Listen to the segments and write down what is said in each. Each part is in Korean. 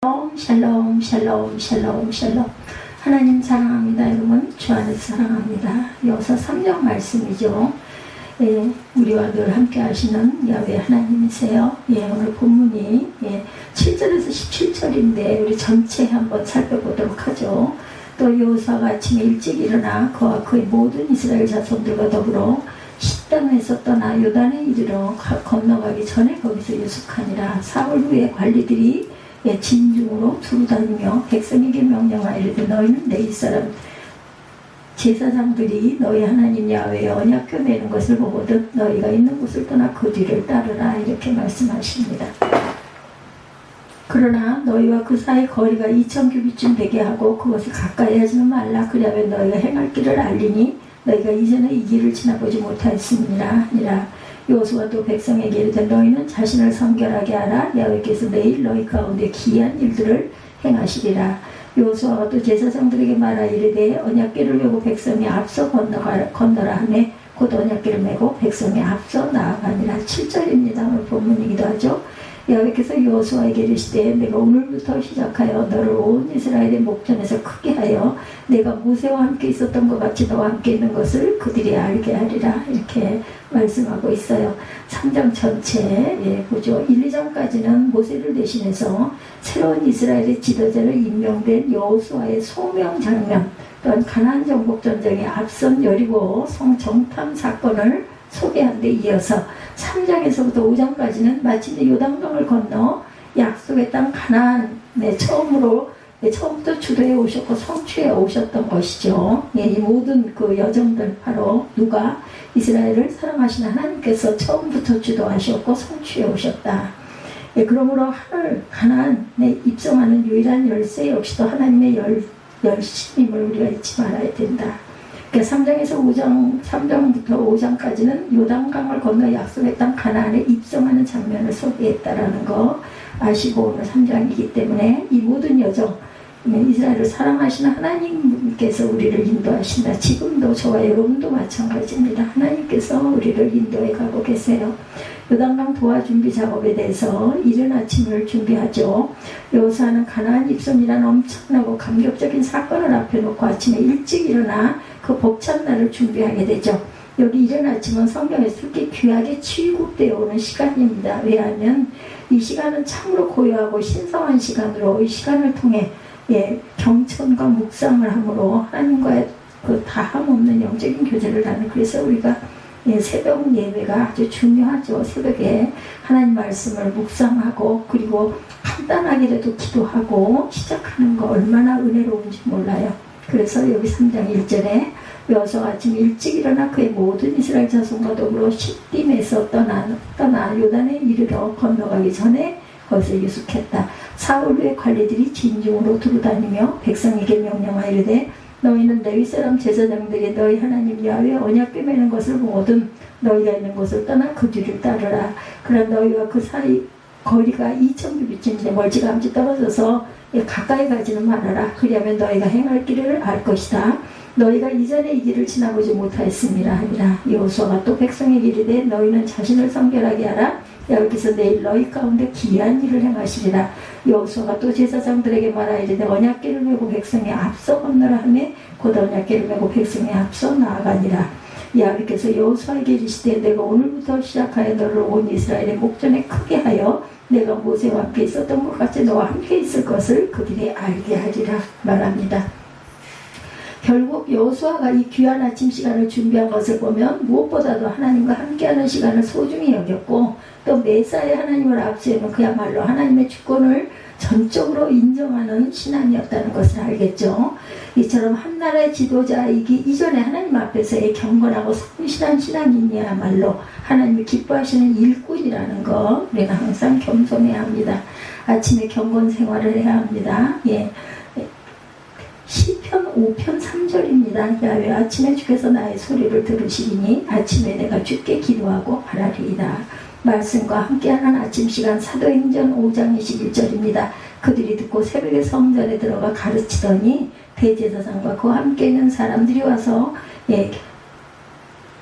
샬롬 샬롬 샬롬 샬롬. 하나님 사랑합니다. 여러분 주 안에서 사랑합니다. 여호수아 3장 말씀이죠. 우리와 늘 함께 하시는 야훼 하나님이세요. 오늘 본문이 7절에서 17절인데 우리 전체 한번 살펴보도록 하죠. 또 여호수아가 아침에 일찍 일어나 그와 그의 모든 이스라엘 자손들과 더불어 시땅에서 떠나 요단에 이르러 건너가기 전에 거기서 유숙하니라. 사흘 후에 관리들이 진중으로 두루 다니며 백성에게 명령하이르되 너희는 내 이스라엘 제사장들이 너희 하나님 야훼의 언약궤 매는 것을 보거든 너희가 있는 곳을 떠나 그 뒤를 따르라. 이렇게 말씀하십니다. 그러나 너희와 그 사이 거리가 2000규빗쯤 되게 하고 그것을 가까이 하지는 말라. 그리하면 너희가 행할 길을 알리니 너희가 이전에 이 길을 지나보지 못하였음이라 하니라. 여호수아가 또 백성에게 이르되 너희는 자신을 성결하게 하라. 야훼께서 내일 너희 가운데 기이한 일들을 행하시리라. 여호수아가 또 제사장들에게 말하이르되 언약궤를 메고 백성이 앞서 건너라 하매 곧 언약궤를 메고 백성이 앞서 나아가니라. 7절입니다. 오늘 본문이기도 하죠. 야훼께서 여호수아에게 이르시되 내가 오늘부터 시작하여 너를 온 이스라엘의 목전에서 크게 하여 내가 모세와 함께 있었던 것 같이 너와 함께 있는 것을 그들이 알게 하리라. 이렇게 말씀하고 있어요. 3장 전체 보죠. 1, 2장까지는 모세를 대신해서 새로운 이스라엘의 지도자로 임명된 여호수아의 소명 장면, 또한 가나안 정복 전쟁에 앞선 여리고 성 정탐 사건을 소개한 데 이어서 3장에서부터 5장까지는 마침내 요단강을 건너 약속의 땅 가나안에 처음부터 주도해 오셨고 성취해 오셨던 것이죠. 이 모든 그 여정들 바로 누가 이스라엘을 사랑하시는 하나님께서 처음부터 주도하셨고 성취해 오셨다. 그러므로 하늘 가나안에 입성하는 유일한 열쇠 역시도 하나님의 열심임을 우리가 잊지 말아야 된다. 그러니까 3장부터 5장까지는 요단강을 건너 약속의 땅 가나안에 입성하는 장면을 소개했다라는 거 아시고 오늘 3장이기 때문에 이 모든 여정 이스라엘을 사랑하시는 하나님께서 우리를 인도하신다. 지금도 저와 여러분도 마찬가지입니다. 하나님께서 우리를 인도해 가고 계세요. 요단강 도하 준비 작업에 대해서 이른 아침을 준비하죠. 여호수아는 가나안 입성이라는 엄청나고 감격적인 사건을 앞에 놓고 아침에 일찍 일어나 그 벅찬 날을 준비하게 되죠. 여기 이른 아침은 성경에서 특히 귀하게 취급되어 오는 시간입니다. 왜냐하면 이 시간은 참으로 고요하고 신성한 시간으로 이 시간을 통해 경천과 묵상을 함으로 하나님과의 그 다함없는 영적인 교제를 나누는, 그래서 우리가 새벽 예배가 아주 중요하죠. 새벽에 하나님 말씀을 묵상하고 그리고 간단하게라도 기도하고 시작하는 거 얼마나 은혜로운지 몰라요. 그래서 여기 3장 1절에 여호수아가 아침 일찍 일어나 그의 모든 이스라엘 자손과 더불어 시딤에서 떠나 요단에 이르러 건너가기 전에 거기서 유숙했다. 사흘 후에 관리들이 진중으로 두루다니며 백성에게 명령하이르되 너희는 레위 사람 제사장들이 너희 하나님 야훼 언약궤 매는 것을 보거든 너희가 있는 곳을 떠나 그 뒤를 따르라. 그러나 너희와 그 사이 거리가 2000규빗쯤 멀찌감치 떨어져서 가까이 가지는 말아라. 그리하면 너희가 행할 길을 알 것이다. 너희가 이전에 이 길을 지나보지 못하였음이라 하니라. 여호수아가 또 백성에게 이르되 너희는 자신을 성결하게 하라. 야훼께서 내일 너희 가운데 기이한 일을 행하시리라. 여호수아가 또 제사장들에게 말하이르되 언약궤를 메고 백성이 앞서 건너라 하매 곧 언약궤를 메고 백성이 앞서 나아가니라. 야훼께서 여호수아에게 이르시되 내가 오늘부터 시작하여 너를 온 이스라엘의 목전에 크게 하여 내가 모세와 함께 있었던 것 같이 너와 함께 있을 것을 그들이 알게 하리라 말합니다. 결국 여호수아가 이 귀한 아침 시간을 준비한 것을 보면 무엇보다도 하나님과 함께하는 시간을 소중히 여겼고 또 매사에 하나님을 앞세우는 그야말로 하나님의 주권을 전적으로 인정하는 신앙이었다는 것을 알겠죠. 이처럼 한 나라의 지도자이기 이전에 하나님 앞에서의 경건하고 성실한 신앙인이야말로 하나님이 기뻐하시는 일꾼이라는 거 우리는 항상 겸손해야 합니다. 아침에 경건 생활을 해야 합니다. 시편 5편 3절입니다. 야훼 아침에 주께서 나의 소리를 들으시리니 아침에 내가 주께 기도하고 바라리이다. 말씀과 함께하는 아침 시간 사도행전 5장 21절입니다. 그들이 듣고 새벽에 성전에 들어가 가르치더니 대제사장과 그와 함께 있는 사람들이 와서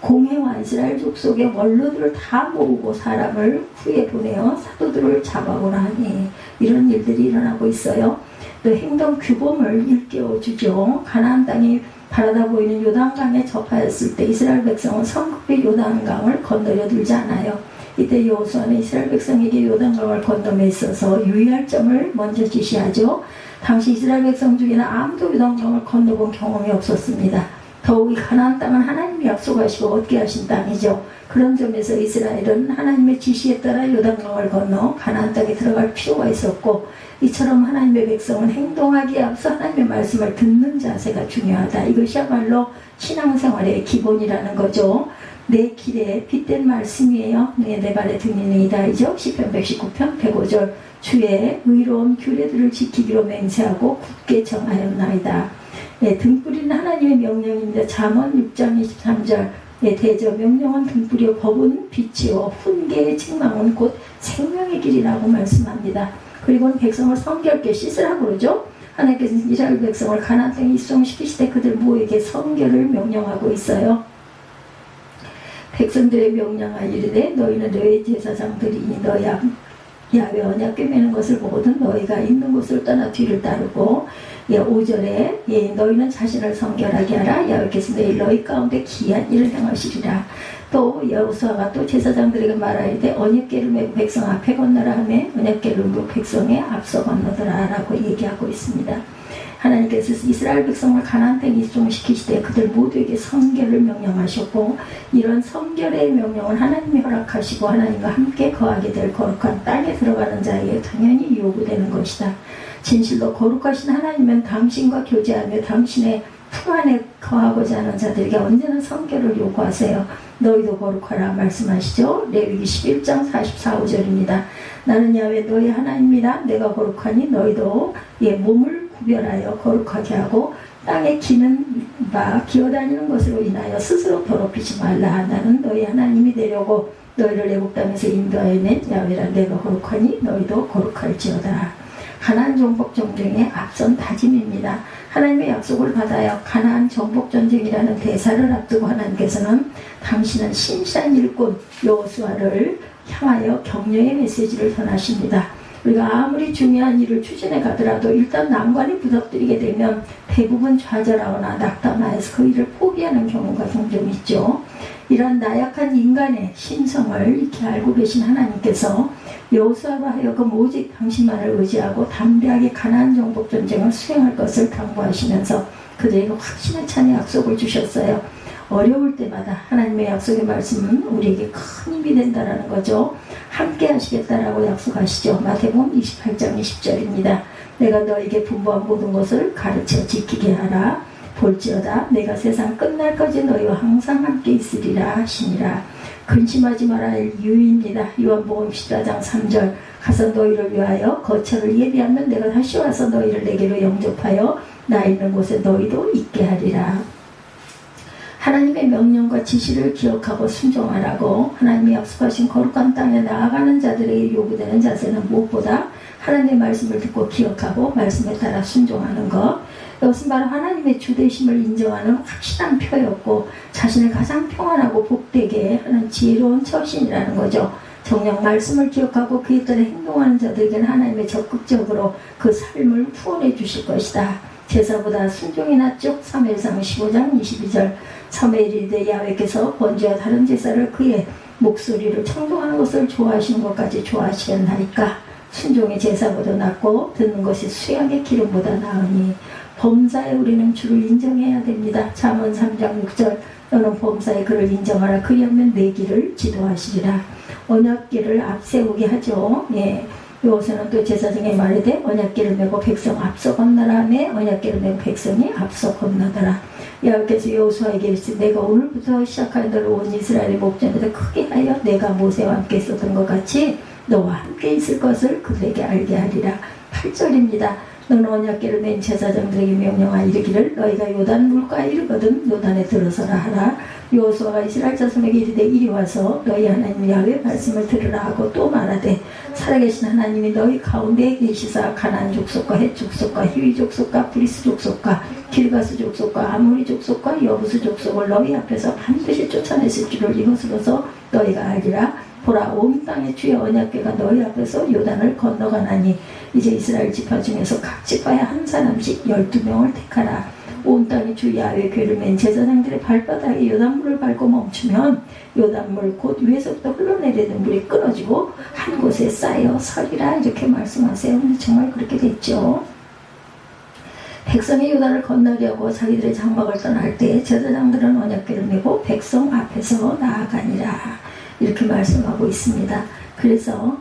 공회와 이스라엘 족속의 원로들을 다 모으고 사람을 후에 보내어 사도들을 잡아오라 하니 이런 일들이 일어나고 있어요. 또 행동 규범을 일깨워주죠. 가나안 땅이 바라다 보이는 요단강에 접하였을 때 이스라엘 백성은 성급히 요단강을 건너려 들지 않아요. 이때 여호수아는 이스라엘 백성에게 요단강을 건너에 있어서 유의할 점을 먼저 지시하죠. 당시 이스라엘 백성 중에는 아무도 요단강을 건너본 경험이 없었습니다. 더욱이 가나안 땅은 하나님이 약속하시고 얻게 하신 땅이죠. 그런 점에서 이스라엘은 하나님의 지시에 따라 요단강을 건너 가나안 땅에 들어갈 필요가 있었고, 이처럼 하나님의 백성은 행동하기에 앞서 하나님의 말씀을 듣는 자세가 중요하다. 이것이야말로 신앙생활의 기본이라는 거죠. 내 길에 빛된 말씀이에요. 내 발에 등이니이다. 이죠. 시편 119편 105절 주의 의로운 규례들을 지키기로 맹세하고 굳게 정하였나이다. 등불인 하나님의 명령입니다. 잠언 6장 23절 대저 명령은 등불이요 법은 빛이요 훈계의 책망은 곧 생명의 길이라고 말씀합니다. 그리고 백성을 성결케 씻으라고 그러죠. 하나님께서는 이스라엘 백성을 가나안 땅에 입성시키실 때 그들 모두에게 성결을 명령하고 있어요. 백성들의 명령하여 이르되 너희는 너희 제사장들이니 너희 야훼 언약 꿰매는 것을 보거든 너희가 있는 곳을 떠나 뒤를 따르고 5절에 너희는 자신을 성결하게 하라. 야훼께서 내일 너희 가운데 기이한 일을 행하시리라. 또 여호수아가 또 제사장들에게 말하이되 언약궤를 메고 백성 앞에 건너라 하며 언약궤를 메고 백성의 앞서 건너더라 라고 얘기하고 있습니다. 하나님께서 이스라엘 백성을 가나안 땅에 입성시키시되 그들 모두에게 성결을 명령하셨고, 이런 성결의 명령은 하나님이 허락하시고 하나님과 함께 거하게 될 거룩한 땅에 들어가는 자에게 당연히 요구되는 것이다. 진실로 거룩하신 하나님은 당신과 교제하며 당신의 품 안에 거하고자 하는 자들에게 언제나 성결을 요구하세요. 너희도 거룩하라 말씀하시죠. 레위기 11장 44, 5절입니다. 나는 야훼 너희 하나님이라. 내가 거룩하니 너희도 몸을 구별하여 거룩하게 하고 땅에 기는 바 기어다니는 것으로 인하여 스스로 더럽히지 말라. 나는 너희 하나님이 되려고 너희를 애국 땅에서 인도하여 낸 야훼라. 내가 거룩하니 너희도 거룩할지어다. 가나안 정복 전쟁의 앞선 다짐입니다. 하나님의 약속을 받아요. 가나안 정복 전쟁이라는 대사를 앞두고 하나님께서는 당신은 신실한 일꾼 여호수아를 향하여 격려의 메시지를 전하십니다. 우리가 아무리 중요한 일을 추진해 가더라도 일단 난관이 부닥뜨리게 되면 대부분 좌절하거나 낙담하여서 그 일을 포기하는 경우가 종종 있죠. 이런 나약한 인간의 심성을 이렇게 알고 계신 하나님께서 여호수아로 하여금 오직 당신만을 의지하고 담대하게 가나안 정복 전쟁을 수행할 것을 당부하시면서 그들에게 확신에 찬 약속을 주셨어요. 어려울 때마다 하나님의 약속의 말씀은 우리에게 큰 힘이 된다라는 거죠. 함께 하시겠다라고 약속하시죠. 마태복음 28장 20절입니다. 내가 너에게 분부한 모든 것을 가르쳐 지키게 하라. 볼지어다 내가 세상 끝날까지 너희와 항상 함께 있으리라 하시니라. 근심하지 말아야 할 이유입니다. 요한복음 14장 3절 가서 너희를 위하여 거처를 예비하면 내가 다시 와서 너희를 내게로 영접하여 나 있는 곳에 너희도 있게 하리라. 하나님의 명령과 지시를 기억하고 순종하라고 하나님이 약속하신 거룩한 땅에 나아가는 자들에게 요구되는 자세는 무엇보다 하나님의 말씀을 듣고 기억하고 말씀에 따라 순종하는 것. 이것은 바로 하나님의 주되심을 인정하는 확실한 표였고 자신을 가장 평안하고 복되게 하는 지혜로운 처신이라는 거죠. 정녕 말씀을 기억하고 그에 따라 행동하는 자들에게는 하나님의 적극적으로 그 삶을 후원해 주실 것이다. 제사보다 순종이 낫죠. 사무엘상 15장 22절 사무엘이 야훼께서 번제와 다른 제사를 그의 목소리를 청동하는 것을 좋아하시는 것까지 좋아하시겠나이까. 순종의 제사보다 낫고 듣는 것이 수양의 기름보다 나으니 범사에 우리는 주를 인정해야 됩니다. 잠언 3장 6절 너는 범사에 그를 인정하라. 그리하면 내 길을 지도하시리라. 언약궤를 앞세우게 하죠. 여호수아는 또 제사장의 말이되 언약궤를 메고 백성 앞서 건너라 하며 언약궤를 메고 백성이 앞서 건너더라. 여호와께서 여호수아에게 이르시되 내가 오늘부터 시작하여 너를 온 이스라엘의 목전에서 크게 하여 내가 모세와 함께 있었던 것 같이 너와 함께 있을 것을 그들에게 알게 하리라. 8절입니다. 너는 언약궤를 맨 제사장들에게 명령하여 이르기를 너희가 요단 물가에 이르거든 요단에 들어서라 하라. 여호수아가 이스라엘 자손에게 이르되 이리 와서 너희 하나님 야훼의 말씀을 들으라 하고 또 말하되 살아계신 하나님이 너희 가운데 계시사 가나안 족속과 헷 족속과 히위 족속과 브리스 족속과 길가스 족속과 아모리 족속과 여부스 족속을 너희 앞에서 반드시 쫓아내실 줄을 이것으로서 너희가 알리라. 보라 온 땅의 주의 언약궤가 너희 앞에서 요단을 건너가나니 이제 이스라엘 지파 중에서 각 지파에 한 사람씩 12명을 택하라. 온 땅이 주 야훼 궤를 맨 제사장들의 발바닥에 요단물을 밟고 멈추면 요단물 곧 위에서부터 흘러내리는 물이 끊어지고 한 곳에 쌓여 서리라. 이렇게 말씀하세요. 근데 정말 그렇게 됐죠. 백성이 요단을 건너려고 자기들의 장막을 떠날 때 제사장들은 언약궤를 메고 백성 앞에서 나아가니라. 이렇게 말씀하고 있습니다. 그래서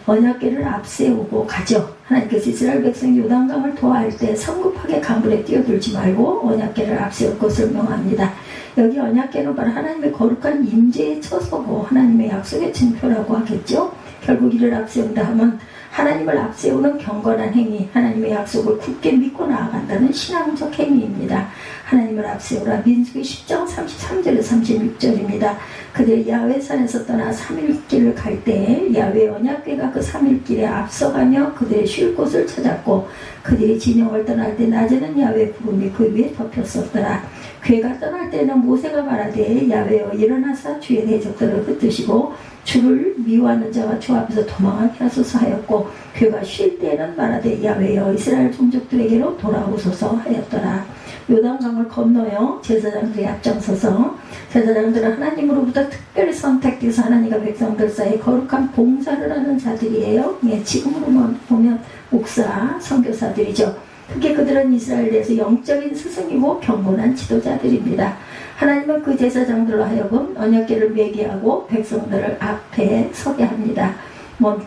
언약궤를 앞세우고 가죠. 하나님께서 이스라엘 백성이 요단강을 도하할 때 성급하게 강물에 뛰어들지 말고 언약궤를 앞세울 것을 명합니다. 여기 언약궤는 바로 하나님의 거룩한 임재의 처소고 하나님의 약속의 증표라고 하겠죠. 결국 이를 앞세운다 하면 하나님을 앞세우는 경건한 행위, 하나님의 약속을 굳게 믿고 나아간다는 신앙적 행위입니다. 하나님을 앞세우라. 민수기 10장 33절에서 36절입니다. 그들이 야훼산에서 떠나 3일길을 갈 때 야훼 언약궤가 그 3일길에 앞서가며 그들의 쉴 곳을 찾았고 그들이 진영을 떠날 때 낮에는 야훼 구름이 그 위에 덮였었더라. 궤가 떠날 때는 모세가 말하되 야훼여 일어나사 주의 대적들을 흩으시고 주를 미워하는 자와 주 앞에서 도망하게 하소서 하였고 궤가 쉴 때에는 말하되 야훼여 이스라엘 종족들에게로 돌아오소서 하였더라. 요단강을 건너요 제사장들이 앞장서서 제사장들은 하나님으로부터 특별히 선택돼서 하나님과 백성들 사이에 거룩한 봉사를 하는 자들이에요. 지금으로 보면 목사, 선교사들이죠. 특히 그들은 이스라엘에서 영적인 스승이고 경건한 지도자들입니다. 하나님은 그 제사장들로 하여금 언약궤를 매게 하고 백성들을 앞에 서게 합니다.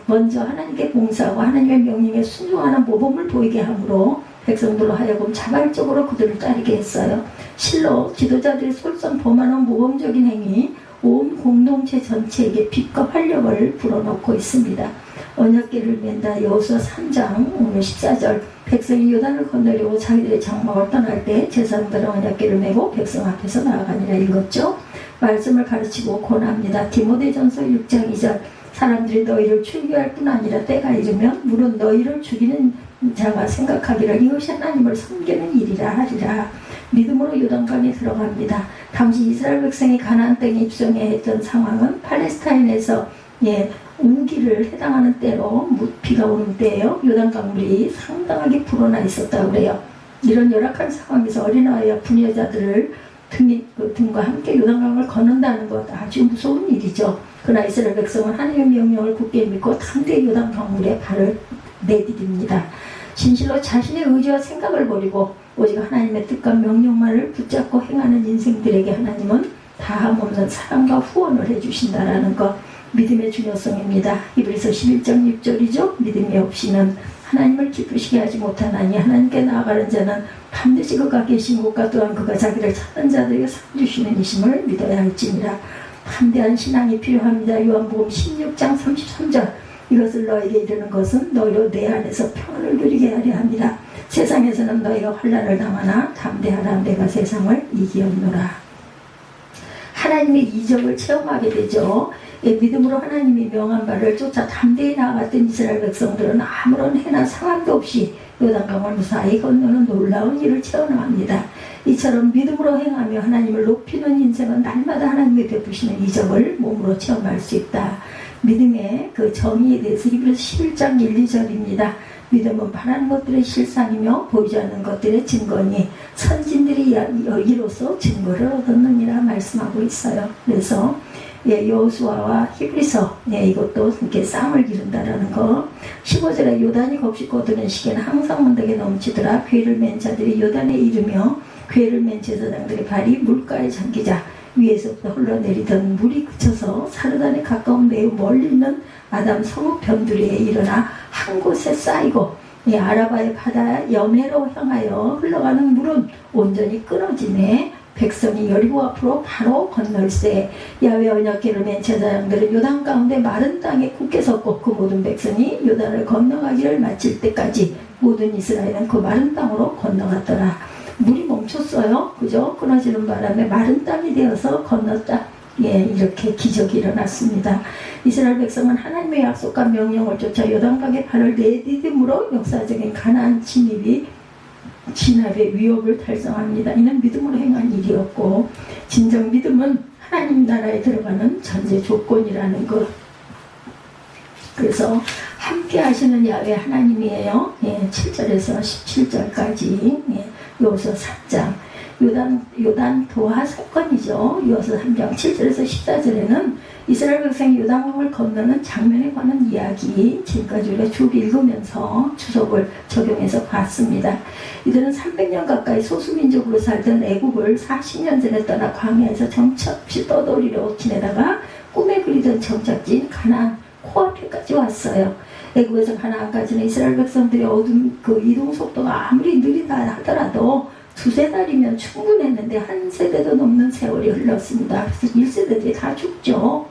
먼저 하나님께 봉사하고 하나님의 명령에 순종하는 모범을 보이게 함으로 백성들로 하여금 자발적으로 그들을 따르게 했어요. 실로 지도자들이 솔선포만한 모범적인 행위, 온 공동체 전체에게 빛과 활력을 불어넣고 있습니다. 언약궤를 맨다. 여호수아 3장 오늘 14절 백성이 요단을 건너려고 자기들의 장막을 떠날 때 제사장들은 언약궤를 메고 백성 앞에서 나아가니라 읽었죠. 말씀을 가르치고 권합니다. 디모데전서 6장 2절 사람들이 너희를 출교할 뿐 아니라 때가 이르면 물론 너희를 죽이는 자가 생각하기를 이것이 하나님을 섬기는 일이라 하리라. 믿음으로 요단강에 들어갑니다. 당시 이스라엘 백성이 가나안 땅에 입성해야 했던 상황은 팔레스타인에서 우기를 해당하는 때로 비가 오는 때예요. 요단강 물이 상당하게 불어나 있었다고 그래요. 이런 열악한 상황에서 어린아이와 부녀자들을 등과 함께 요단강을 건넌다는 것 아주 무서운 일이죠. 그러나 이스라엘 백성은 하나님의 명령을 굳게 믿고 담대히 요단강 물에 발을 내디딥니다. 진실로 자신의 의지와 생각을 버리고 오직 하나님의 뜻과 명령만을 붙잡고 행하는 인생들에게 하나님은 다함없는 사랑과 후원을 해주신다라는 것, 믿음의 중요성입니다. 히브리서 11장 6절이죠. 믿음이 없이는 하나님을 기쁘시게 하지 못하나니 하나님께 나아가는 자는 반드시 그가 계신 곳과 또한 그가 자기를 찾는 자들에게 상 주시는 이심을 믿어야 할지니라. 담대한 신앙이 필요합니다. 요한복음 16장 33절 이것을 너에게 이르는 것은 너희로 내 안에서 평안을 누리게 하려 합니다. 세상에서는 너희가 환난을 당하나 담대하라. 내가 세상을 이기었노라. 하나님의 이적을 체험하게 되죠. 믿음으로 하나님이 명한 바를 쫓아 담대히 나아갔던 이스라엘 백성들은 아무런 해나 상함도 없이 요단강을 무사히 건너는 놀라운 일을 체험합니다. 이처럼 믿음으로 행하며 하나님을 높이는 인생은 날마다 하나님이 베푸시는 이적을 몸으로 체험할 수 있다. 믿음의 그 정의에 대해서 히브리서 11장 1, 2절입니다. 믿음은 바라는 것들의 실상이며 보이지 않는 것들의 증거니 선진들이 이로써 증거를 얻었느니라 말씀하고 있어요. 그래서 여호수아와 히브리서 이것도 이렇게 쌍을 기른다라는 거. 15절에 요단이 곱씹 거두는 시기는 항상 문득에 넘치더라. 궤를 맨 자들이 요단에 이르며 궤를 맨 제사장들의 발이 물가에 잠기자 위에서부터 흘러내리던 물이 그쳐서 사르단에 가까운 매우 멀리 있는 아담 성읍 변두리에 일어나 한 곳에 쌓이고 아라바의 바다 여메로 향하여 흘러가는 물은 온전히 끊어지네. 백성이 여리고 앞으로 바로 건널세. 야훼 언약궤를 맨 제사장들은 요단 가운데 마른 땅에 굳게 섰고 그 모든 백성이 요단을 건너가기를 마칠 때까지 모든 이스라엘은 그 마른 땅으로 건너갔더라. 물이 멈췄어요. 그죠? 끊어지는 바람에 마른 땅이 되어서 건넜다. 이렇게 기적이 일어났습니다. 이스라엘 백성은 하나님의 약속과 명령을 쫓아 요단강에 발을 내디딤으로 역사적인 가나안 진압의 위협을 달성합니다. 이는 믿음으로 행한 일이었고 진정 믿음은 하나님 나라에 들어가는 전제 조건이라는 것. 그래서 함께 하시는 야훼 하나님이에요. 7절에서 17절까지 여호수아 3장 요단 도하 사건이죠. 여호수아 3장 7절에서 14절에는 이스라엘 백성이 요단강을 건너는 장면에 관한 이야기, 지금까지 우리가 쭉 읽으면서 추석을 적용해서 봤습니다. 이들은 300년 가까이 소수민족으로 살던 애국을 40년 전에 떠나 광야에서 정처없이 떠돌이로 지내다가 꿈에 그리던 정착지인 가나안 코앞에까지 왔어요. 애국에서 가나안까지는 이스라엘 백성들의 이동 속도가 아무리 느리다 하더라도 2-3달이면 충분했는데 한 세대도 넘는 세월이 흘렀습니다. 그래서 1세대들이 다 죽죠.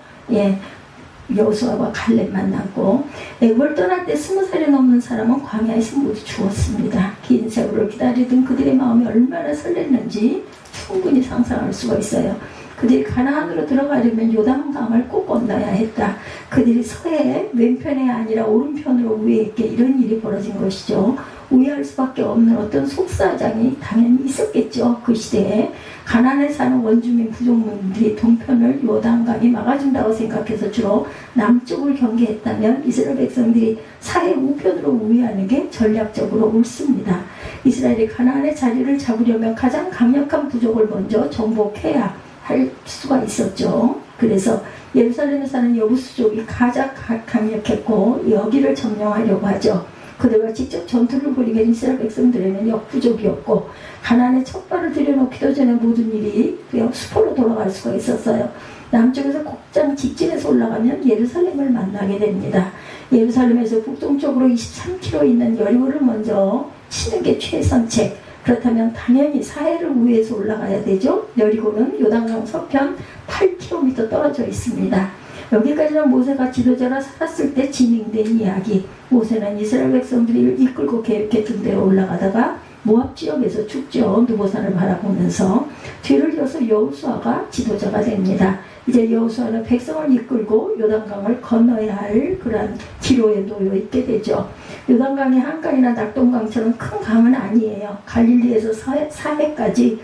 여호수아와 갈렙 만났고, 애국을 떠날 때 20살이 넘는 사람은 광야에서 모두 죽었습니다. 긴 세월을 기다리던 그들의 마음이 얼마나 설렜는지 충분히 상상할 수가 있어요. 그들이 가나안으로 들어가려면 요단강을 꼭 건너야 했다. 그들이 서해 왼편이 아니라 오른편으로 우회했기에 이런 일이 벌어진 것이죠. 우회할 수밖에 없는 어떤 속사정이 당연히 있었겠죠. 그 시대에 가나안에 사는 원주민 부족민들이 동편을 요단강이 막아준다고 생각해서 주로 남쪽을 경계했다면 이스라엘 백성들이 사해 우편으로 우회하는 게 전략적으로 옳습니다. 이스라엘이 가나안의 자리를 잡으려면 가장 강력한 부족을 먼저 정복해야 할 수가 있었죠. 그래서 예루살렘에 사는 여부수족이 가장 강력했고 여기를 점령하려고 하죠. 그들과 직접 전투를 벌이게 된 이스라엘 백성들에는 역부족이었고 가나안에 첫 발을 들여놓기도 전에 모든 일이 수포로 돌아갈 수가 있었어요. 남쪽에서 곡장 직진해서 올라가면 예루살렘을 만나게 됩니다. 예루살렘에서 북동쪽으로 23km 있는 여리고를 먼저 치는 게 최선책. 그렇다면 당연히 사해를 우회해서 올라가야 되죠. 여리고는 요단강 서편 8km 떨어져 있습니다. 여기까지는 모세가 지도자로 살았을 때 진행된 이야기. 모세는 이스라엘 백성들이 이끌고 계획했던 대로 올라가다가 모압 지역에서 죽죠. 누보산을 바라보면서. 뒤를 이어서 여호수아가 지도자가 됩니다. 이제 여호수아는 백성을 이끌고 요단강을 건너야 할 그러한 기로에 놓여 있게 되죠. 요단강이 한강이나 낙동강처럼 큰 강은 아니에요. 갈릴리에서 사해까지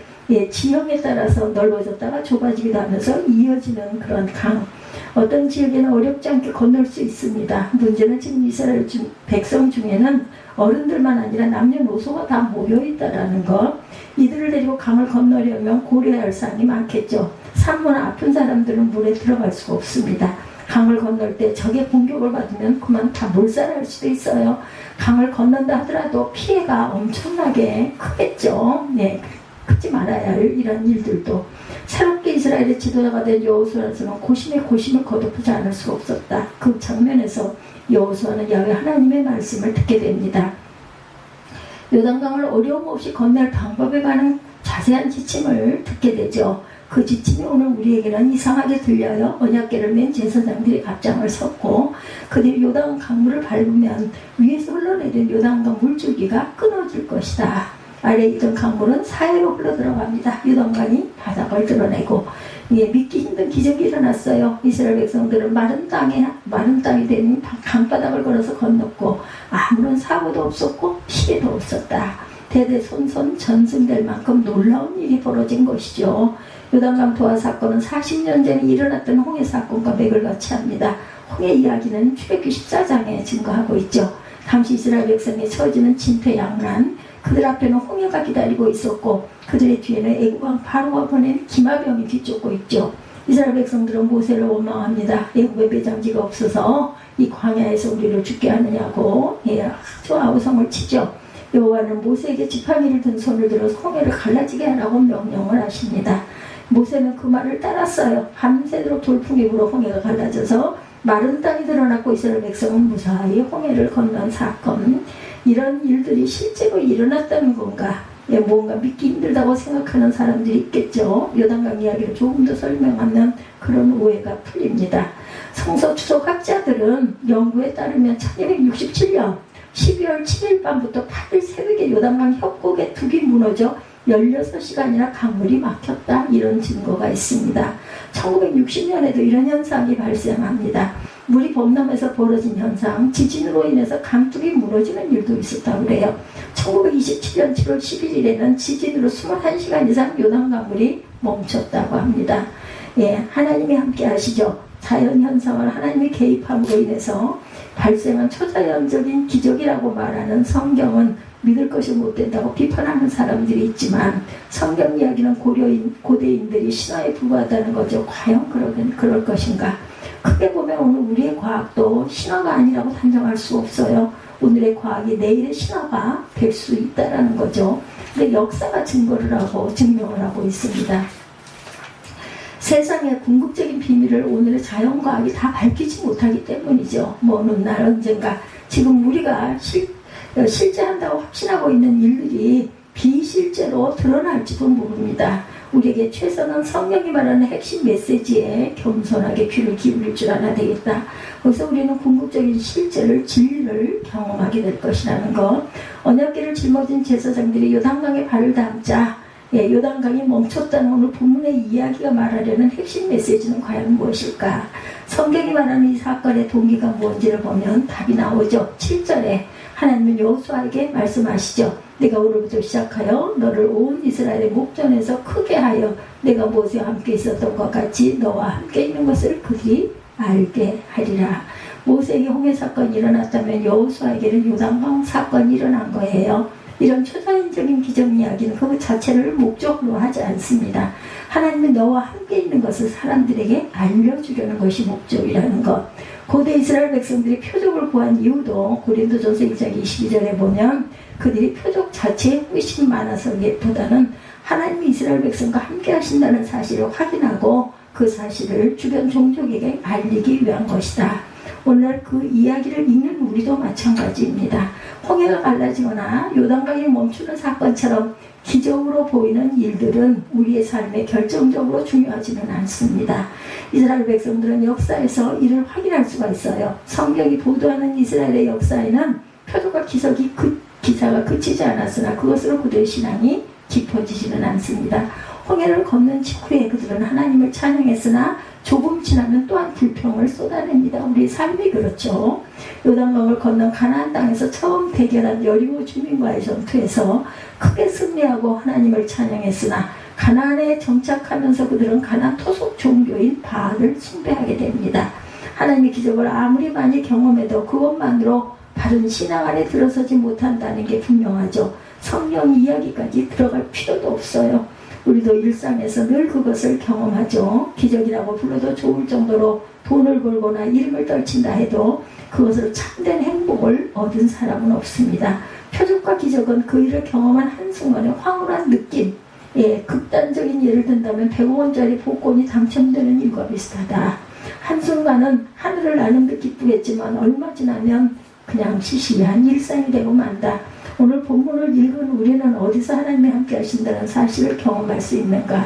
지형에 따라서 넓어졌다가 좁아지기도 하면서 이어지는 그런 강. 어떤 지역에는 어렵지 않게 건널 수 있습니다. 문제는 지금 이스라엘 백성 중에는 어른들만 아니라 남녀노소가 다 모여있다라는 것. 이들을 데리고 강을 건너려면 고려해야 할 사항이 많겠죠. 산모나 아픈 사람들은 물에 들어갈 수가 없습니다. 강을 건널 때 적의 공격을 받으면 그만 다 몰살할 수도 있어요. 강을 건넌다 하더라도 피해가 엄청나게 크겠죠. 크지 말아야 할 이런 일들도. 새롭게 이스라엘의 지도자가 된 여호수아는 고심에 고심을 거듭하지 않을 수가 없었다. 그 장면에서 여호수아는 야훼 하나님의 말씀을 듣게 됩니다. 요단강을 어려움 없이 건널 방법에 관한 자세한 지침을 듣게 되죠. 그 지침이 오늘 우리에게는 이상하게 들려요. 언약궤를 맨 제사장들이 갑장을 섰고 그들이 요단 강물을 밟으면 위에서 흘러내린 요단강 물줄기가 끊어질 것이다. 아래에 있던 강물은 사해로 흘러들어갑니다. 요단강이 바닥을 드러내고 믿기 힘든 기적이 일어났어요. 이스라엘 백성들은 마른 땅이 된 강바닥을 걸어서 건넜고 아무런 사고도 없었고 피해도 없었다. 대대손손 전승될 만큼 놀라운 일이 벌어진 것이죠. 요단강 도하 사건은 40년 전에 일어났던 홍해 사건과 맥을 같이 합니다. 홍해 이야기는 출애굽기 14장에 증거하고 있죠. 당시 이스라엘 백성이 처지는 진퇴양난, 그들 앞에는 홍해가 기다리고 있었고 그들의 뒤에는 애국왕 바로가 보낸 기마병이 뒤쫓고 있죠. 이스라엘 백성들은 모세를 원망합니다. 애국의 매장지가 없어서 이 광야에서 우리를 죽게 하느냐고 아주 아우성을 치죠. 여호와는 모세에게 지팡이를 든 손을 들어서 홍해를 갈라지게 하라고 명령을 하십니다. 모세는 그 말을 따랐어요. 밤새도록 돌풍이 불어 홍해가 갈라져서 마른 땅이 드러났고 이스라엘 백성은 무사히 홍해를 건넌 사건. 이런 일들이 실제로 일어났다는 건가? 뭔가 믿기 힘들다고 생각하는 사람들이 있겠죠. 요단강 이야기를 조금 더 설명하면 그런 오해가 풀립니다. 성서 추석학자들은 연구에 따르면 1267년 12월 7일 밤부터 8일 새벽에 요단강 협곡의 둑이 무너져 16시간이나 강물이 막혔다. 이런 증거가 있습니다. 1960년에도 이런 현상이 발생합니다. 물이 범람해서 벌어진 현상, 지진으로 인해서 강둑이 무너지는 일도 있었다고 그래요. 1927년 7월 11일에는 지진으로 21시간 이상 요단강물이 멈췄다고 합니다. 하나님이 함께 하시죠. 자연현상을 하나님이 개입함으로 인해서 발생한 초자연적인 기적이라고 말하는 성경은 믿을 것이 못 된다고 비판하는 사람들이 있지만, 성경 이야기는 고대인들이 신화에 불과하다는 거죠. 과연 그럴 것인가? 크게 보면 오늘 우리의 과학도 신화가 아니라고 단정할 수 없어요. 오늘의 과학이 내일의 신화가 될 수 있다는 거죠. 근데 역사가 증명을 하고 있습니다. 세상의 궁극적인 비밀을 오늘의 자연과학이 다 밝히지 못하기 때문이죠. 어느 날 언젠가 지금 우리가 실제 한다고 확신하고 있는 일들이 비실제로 드러날지도 모릅니다. 우리에게 최선은 성경이 말하는 핵심 메시지에 겸손하게 귀를 기울일 줄 알아야 되겠다. 거기서 우리는 궁극적인 진리를 경험하게 될 것이라는 것. 언약궤를 짊어진 제사장들이 요단강에 발을 담자 요단강이 멈췄다는 오늘 본문의 이야기가 말하려는 핵심 메시지는 과연 무엇일까? 성경이 말하는 이 사건의 동기가 뭔지를 보면 답이 나오죠. 7절에 하나님은 여호수아에게 말씀하시죠. 내가 오늘부터 시작하여 너를 온 이스라엘의 목전에서 크게 하여 내가 모세와 함께 있었던 것 같이 너와 함께 있는 것을 그들이 알게 하리라. 모세에게 홍해 사건이 일어났다면 여호수아에게는 요단강 사건이 일어난 거예요. 이런 초자연적인 기적 이야기는 그 자체를 목적으로 하지 않습니다. 하나님은 너와 함께 있는 것을 사람들에게 알려주려는 것이 목적이라는 것. 고대 이스라엘 백성들이 표적을 구한 이유도 고린도전서 1장 22절에 보면 그들이 표적 자체에 의심이 많아서기보다는 하나님이 이스라엘 백성과 함께 하신다는 사실을 확인하고 그 사실을 주변 종족에게 알리기 위한 것이다. 오늘 그 이야기를 읽는 우리도 마찬가지입니다. 홍해가 갈라지거나 요단강이 멈추는 사건처럼 기적으로 보이는 일들은 우리의 삶에 결정적으로 중요하지는 않습니다. 이스라엘 백성들은 역사에서 이를 확인할 수가 있어요. 성경이 보도하는 이스라엘의 역사에는 표적과 기사가 그치지 않았으나 그것으로 그들의 신앙이 깊어지지는 않습니다. 홍해를 건넌 직후에 그들은 하나님을 찬양했으나 조금 지나면 또한 불평을 쏟아냅니다. 우리 삶이 그렇죠. 요단강을 건넌 가나안 땅에서 처음 대결한 여리고 주민과의 전투에서 크게 승리하고 하나님을 찬양했으나 가나안에 정착하면서 그들은 가나안 토속 종교인 바알을 숭배하게 됩니다. 하나님의 기적을 아무리 많이 경험해도 그것만으로 바른 신앙 안에 들어서지 못한다는 게 분명하죠. 성경 이야기까지 들어갈 필요도 없어요. 우리도 일상에서 늘 그것을 경험하죠. 기적이라고 불러도 좋을 정도로 돈을 벌거나 이름을 떨친다 해도 그것으로 참된 행복을 얻은 사람은 없습니다. 표적과 기적은 그 일을 경험한 한순간의 황홀한 느낌, 극단적인 예를 든다면 100억원짜리 복권이 당첨되는 일과 비슷하다. 한순간은 하늘을 나는 듯 기쁘겠지만 얼마 지나면 그냥 시시한 일상이 되고 만다. 오늘 본문을 읽은 우리는 어디서 하나님이 함께 하신다는 사실을 경험할 수 있는가?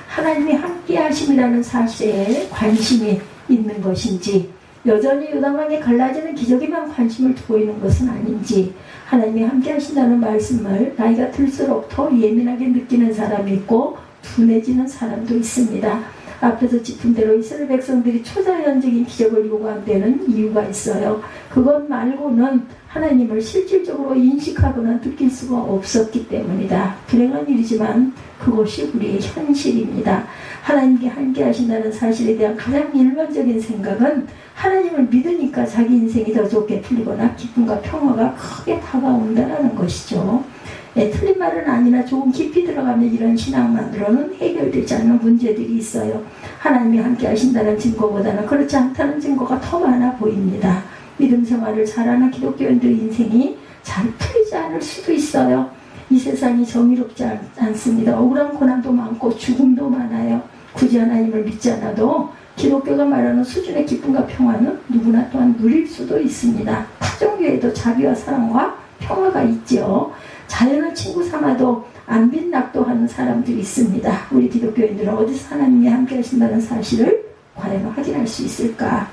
하나님이 함께 하심이라는 사실에 관심이 있는 것인지, 여전히 요단강이 갈라지는 기적에만 관심을 두고 있는 것은 아닌지, 하나님이 함께 하신다는 말씀을 나이가 들수록 더 예민하게 느끼는 사람이 있고 둔해지는 사람도 있습니다. 앞에서 짚은 대로 이스라엘 백성들이 초자연적인 기적을 요구한 데는 이유가 있어요. 그것 말고는 하나님을 실질적으로 인식하거나 느낄 수가 없었기 때문이다. 불행한 일이지만 그것이 우리의 현실입니다. 하나님께 함께 하신다는 사실에 대한 가장 일반적인 생각은 하나님을 믿으니까 자기 인생이 더 좋게 풀리거나 기쁨과 평화가 크게 다가온다는 것이죠. 틀린 말은 아니나 조금 깊이 들어가면 이런 신앙만으로는 해결되지 않는 문제들이 있어요. 하나님이 함께 하신다는 증거보다는 그렇지 않다는 증거가 더 많아 보입니다. 믿음 생활을 잘하는 기독교인들의 인생이 잘 풀리지 않을 수도 있어요. 이 세상이 정의롭지 않습니다. 억울한 고난도 많고 죽음도 많아요. 굳이 하나님을 믿지 않아도 기독교가 말하는 수준의 기쁨과 평화는 누구나 또한 누릴 수도 있습니다. 타종교에도 자비와 사랑과 평화가 있죠. 자연을 친구 삼아도 안 빈낙도하는 사람들이 있습니다. 우리 기독교인들은 어디서 하나님이 함께 하신다는 사실을 과연 확인할 수 있을까?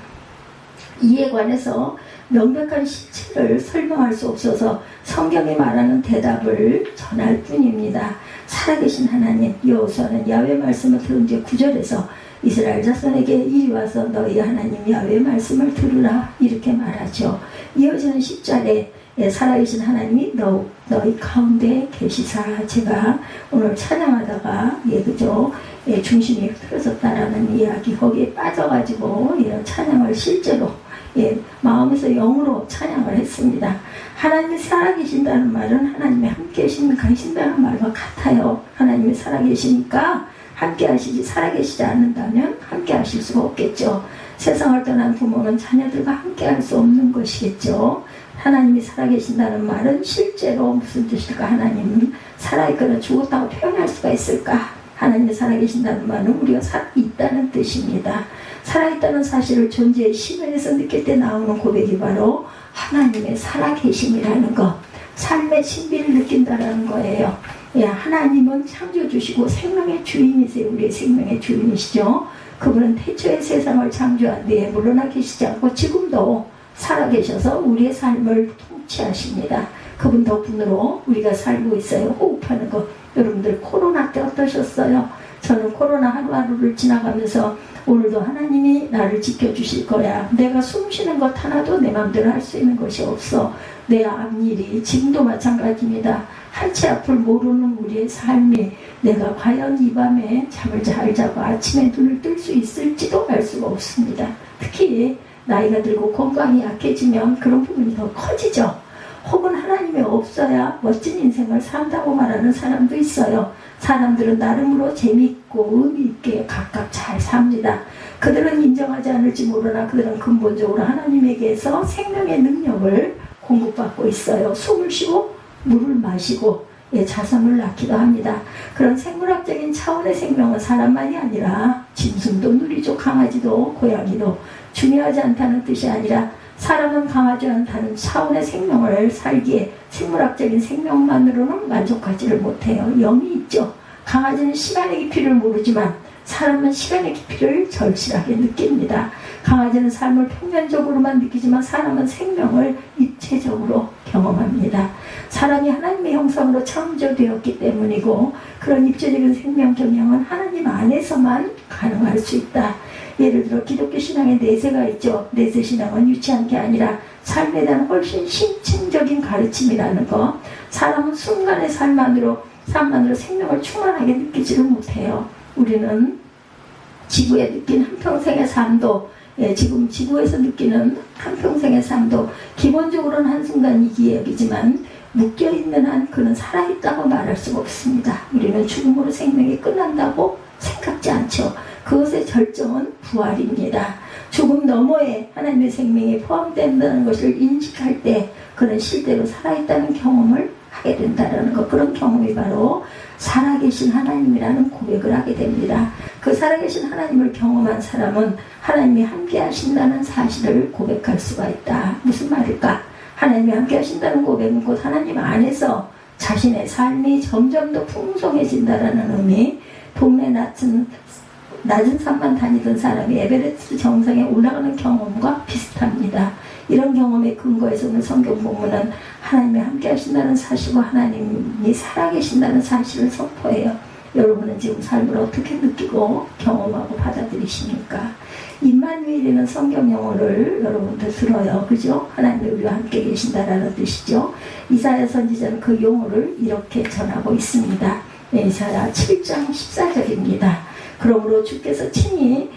이에 관해서 명백한 실체를 설명할 수 없어서 성경이 말하는 대답을 전할 뿐입니다. 살아계신 하나님, 여호수아는 야훼 말씀을 들은 뒤 9절에서 이스라엘 자손에게 이리 와서 너희 하나님 야훼 말씀을 들으라 이렇게 말하죠. 이어지는 10절에 살아계신 하나님이 너희 가운데 계시사, 제가 오늘 찬양하다가 그죠? 중심이 흐트러졌다라는 이야기, 거기에 빠져가지고 찬양을 실제로 마음에서 영으로 찬양을 했습니다. 하나님이 살아계신다는 말은 하나님이 함께 계신다는 말과 같아요. 하나님이 살아계시니까 함께 하시지, 살아계시지 않는다면 함께 하실 수가 없겠죠. 세상을 떠난 부모는 자녀들과 함께 할 수 없는 것이겠죠. 하나님이 살아계신다는 말은 실제로 무슨 뜻일까? 하나님은 살아있거나 죽었다고 표현할 수가 있을까? 하나님이 살아계신다는 말은 우리가 살아있다는 뜻입니다. 살아있다는 사실을 존재의 심연에서 느낄 때 나오는 고백이 바로 하나님의 살아계심이라는 것, 삶의 신비를 느낀다는 거예요. 하나님은 창조주시고 생명의 주인이세요. 우리의 생명의 주인이시죠. 그분은 태초의 세상을 창조한 뒤에 물러나 계시지 않고 지금도 살아계셔서 우리의 삶을 통치하십니다. 그분 덕분으로 우리가 살고 있어요. 호흡하는 것. 여러분들 코로나 때 어떠셨어요? 저는 코로나 하루하루를 지나가면서 오늘도 하나님이 나를 지켜주실 거야. 내가 숨 쉬는 것 하나도 내 마음대로 할 수 있는 것이 없어. 내 앞일이 지금도 마찬가지입니다. 한치 앞을 모르는 우리의 삶이 내가 과연 이 밤에 잠을 잘 자고 아침에 눈을 뜰 수 있을지도 알 수가 없습니다. 특히 나이가 들고 건강이 약해지면 그런 부분이 더 커지죠. 혹은 하나님이 없어야 멋진 인생을 산다고 말하는 사람도 있어요. 사람들은 나름으로 재미있고 의미있게 각각 잘 삽니다. 그들은 인정하지 않을지 모르나 그들은 근본적으로 하나님에게서 생명의 능력을 공급받고 있어요. 숨을 쉬고 물을 마시고 자손을 낳기도 합니다. 그런 생물학적인 차원의 생명은 사람만이 아니라 짐승도 누리죠. 강아지도 고양이도. 중요하지 않다는 뜻이 아니라 사람은 강하지 않다는 차원의 생명을 살기에 생물학적인 생명만으로는 만족하지를 못해요. 영이 있죠. 강아지는 시간의 깊이를 모르지만 사람은 시간의 깊이를 절실하게 느낍니다. 강아지는 삶을 평면적으로만 느끼지만 사람은 생명을 입체적으로 경험합니다. 사람이 하나님의 형상으로 창조되었기 때문이고 그런 입체적인 생명 경영은 하나님 안에서만 가능할 수 있다. 예를 들어 기독교 신앙에 내세가 있죠. 내세 신앙은 유치한 게 아니라 삶에 대한 훨씬 심층적인 가르침이라는 거. 사람은 순간의 삶만으로 생명을 충만하게 느끼지를 못해요. 우리는 지구에 느낀 한평생의 삶도 지금 지구에서 느끼는 한평생의 삶도 기본적으로는 한순간 이기적이지만 묶여있는 한 그는 살아있다고 말할 수가 없습니다. 우리는 죽음으로 생명이 끝난다고 생각지 않죠. 그것의 절정은 부활입니다. 죽음 너머에 하나님의 생명이 포함된다는 것을 인식할 때 그는 실제로 살아있다는 경험을 하게 된다는 것. 그런 경험이 바로 살아계신 하나님이라는 고백을 하게 됩니다. 그 살아계신 하나님을 경험한 사람은 하나님이 함께 하신다는 사실을 고백할 수가 있다. 무슨 말일까? 하나님이 함께 하신다는 고백은 곧 하나님 안에서 자신의 삶이 점점 더 풍성해진다는 의미. 동네 낮은 산만 다니던 사람이 에베레스트 정상에 올라가는 경험과 비슷합니다. 이런 경험의 근거에서 오늘 성경 본문은 하나님이 함께 하신다는 사실과 하나님이 살아계신다는 사실을 선포해요. 여러분은 지금 삶을 어떻게 느끼고 경험하고 받아들이십니까? 임마누엘이라는 성경 용어를 여러분들 들어요. 그죠? 하나님이 우리와 함께 계신다라는 뜻이죠. 이사야 선지자는 그 용어를 이렇게 전하고 있습니다. 이사야 7장 14절입니다. 그러므로 주께서 친히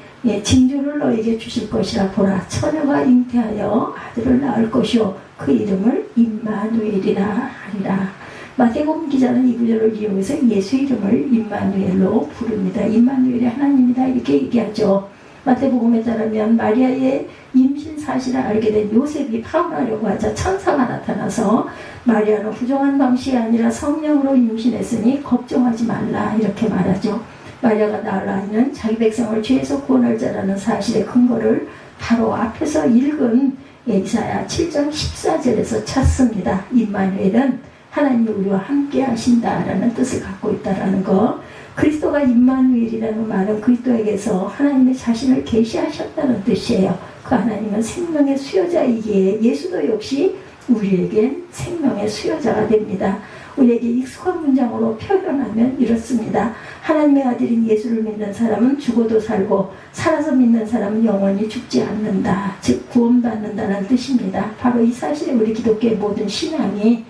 징조를 너에게 주실 것이라. 보라, 처녀가 잉태하여 아들을 낳을 것이요 그 이름을 임마누엘이라 하리라. 마태복음 기자는 이 구절을 이용해서 예수 이름을 임마누엘로 부릅니다. 임마누엘이 하나님이다 이렇게 얘기하죠. 마태복음에 따르면 마리아의 임신 사실을 알게 된 요셉이 파혼하려고 하자 천사가 나타나서 마리아는 부정한 방식이 아니라 성령으로 임신했으니 걱정하지 말라 이렇게 말하죠. 마리아가 낳을 아이는 자기 백성을 죄에서 구원할 자라는 사실의 근거를 바로 앞에서 읽은 이사야 7장 14절에서 찾습니다. 임마누엘은 하나님이 우리와 함께 하신다라는 뜻을 갖고 있다라는 것. 그리스도가 임마누엘이라는 말은 그리스도에게서 하나님의 자신을 계시하셨다는 뜻이에요. 그 하나님은 생명의 수여자이기에 예수도 역시 우리에겐 생명의 수여자가 됩니다. 우리에게 익숙한 문장으로 표현하면 이렇습니다. 하나님의 아들인 예수를 믿는 사람은 죽어도 살고 살아서 믿는 사람은 영원히 죽지 않는다. 즉 구원받는다는 뜻입니다. 바로 이 사실에 우리 기독교의 모든 신앙이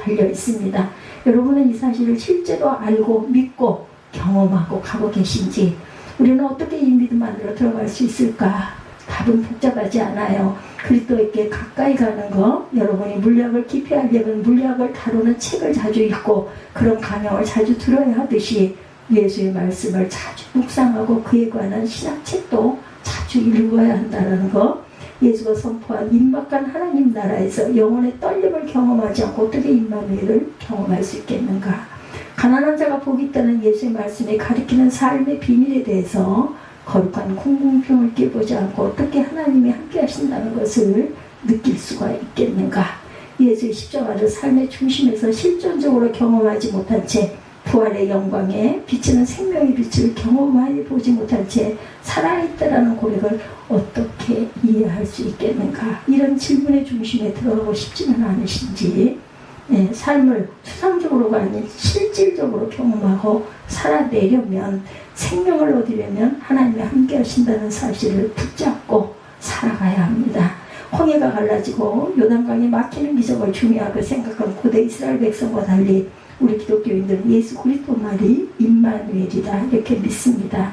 달려 있습니다. 여러분은 이 사실을 실제로 알고 믿고 경험하고 가고 계신지, 우리는 어떻게 이 믿음 안으로 들어갈 수 있을까? 답은 복잡하지 않아요. 그리스도에게 가까이 가는 거, 여러분이 물리학을 깊이 알려면 물리학을 다루는 책을 자주 읽고 그런 강연을 자주 들어야 하듯이 예수의 말씀을 자주 묵상하고 그에 관한 신학책도 자주 읽어야 한다는 거. 예수가 선포한 임박한 하나님 나라에서 영혼의 떨림을 경험하지 않고 어떻게 임마누엘을 경험할 수 있겠는가. 가난한 자가 복이 있다는 예수의 말씀에 가리키는 삶의 비밀에 대해서 거룩한 궁금증을 깨보지 않고 어떻게 하나님이 함께 하신다는 것을 느낄 수가 있겠는가. 예수의 십자가를 삶의 중심에서 실존적으로 경험하지 못한 채 부활의 영광에 비치는 생명의 빛을 경험하여 보지 못한 채 살아있다라는 고백을 어떻게 이해할 수 있겠는가. 이런 질문의 중심에 들어가고 싶지는 않으신지, 삶을 추상적으로가 아닌 실질적으로 경험하고 살아내려면, 생명을 얻으려면 하나님이 함께 하신다는 사실을 붙잡고 살아가야 합니다. 홍해가 갈라지고 요단강이 막히는 기적을 중요하게 생각한 고대 이스라엘 백성과 달리 우리 기독교인들은 예수 그리스도 말이 임마누엘이다 이렇게 믿습니다.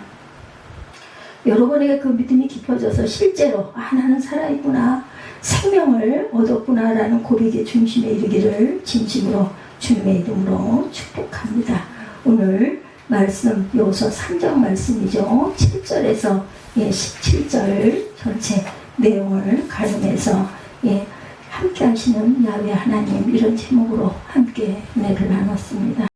여러분에게 그 믿음이 깊어져서 실제로 나는 살아있구나, 생명을 얻었구나 라는 고백의 중심에 이르기를 진심으로 주님의 이름으로 축복합니다. 오늘 말씀 요서 3장 말씀이죠. 7절에서 17절 전체 내용을 가름해서 함께 하시는 야훼 하나님, 이런 제목으로 함께 은혜를 나눴습니다.